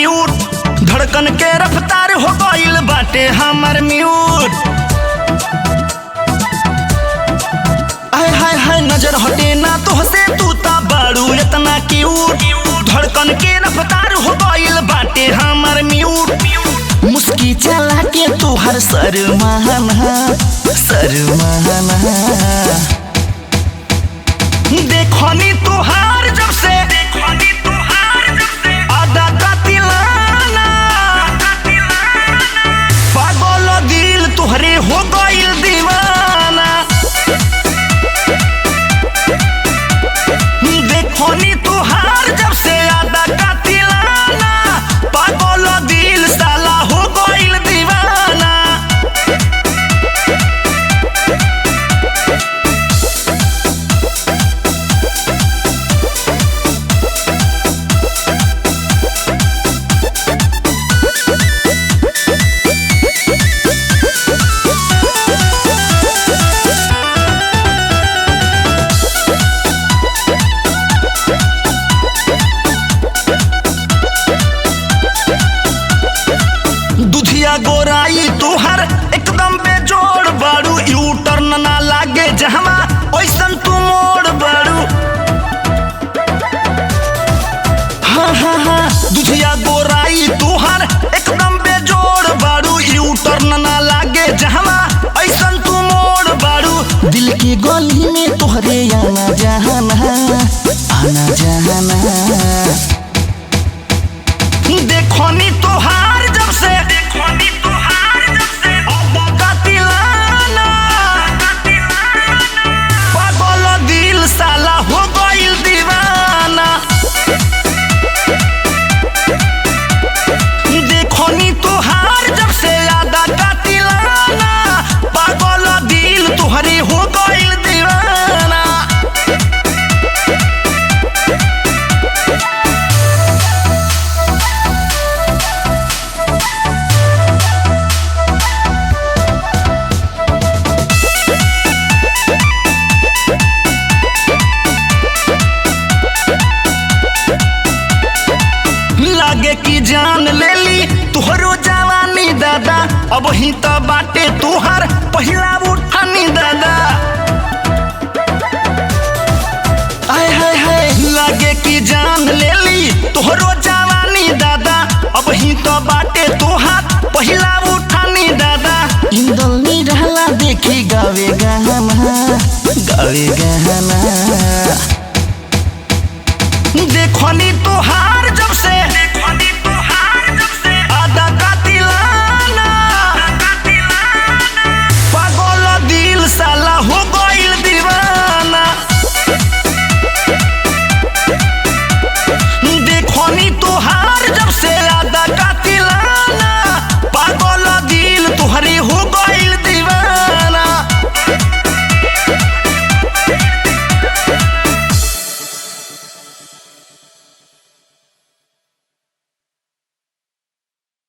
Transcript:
म्यूट, धड़कन के रफ्तार हो गइल बाटे हमर म्यूट। आय हाय हाय नजर हटे ना तोहसे, तू ता बाड़ू इतना क्यूट। धड़कन के रफ्तार हो गइल बाटे हमर म्यूट। मुस्की चला के तू हर शर्माना देखनी तुहार जब से आधा कातिलाना, पागल दिल तुहरे हो गइल दीवाना। देखनी तुहार जब से आधा कातिलाना, पागल दिल साला हो गइल दीवाना। दुधिया गोराई तुहर एकदम बेजोड़ बाड़ू, यू टर्न ना लागे जहमा ओइसन तू मोड़ बाड़ू। हाँ हाँ हाँ दुधिया गोराई तुहर एकदम बेजोड़ बाड़ू, यू टर्न ना लागे जहमा ओइसन तू मोड़ बाड़ू। दिल की गली में तुहरे आना जाना देखनी तुहार जब से आधा कातिलाना, पागल दिल साला हो गइल दीवाना। देखनी तुहार जब से आधा कातिलाना, पागल दिल तुहरे हो गइल दीवाना। लागे की जान ले ली तुहरो जवानी दादा, अब ही तो बाटे तुहार पहिला उठानी दादा। आय हाय हाय लागे की जान ले ली तुहरो जवानी दादा, अब ही तो बाटे तुहार पहिला उठानी दादा। इंदल नी रहला देखी गावे गहना देखनी तुहार जब से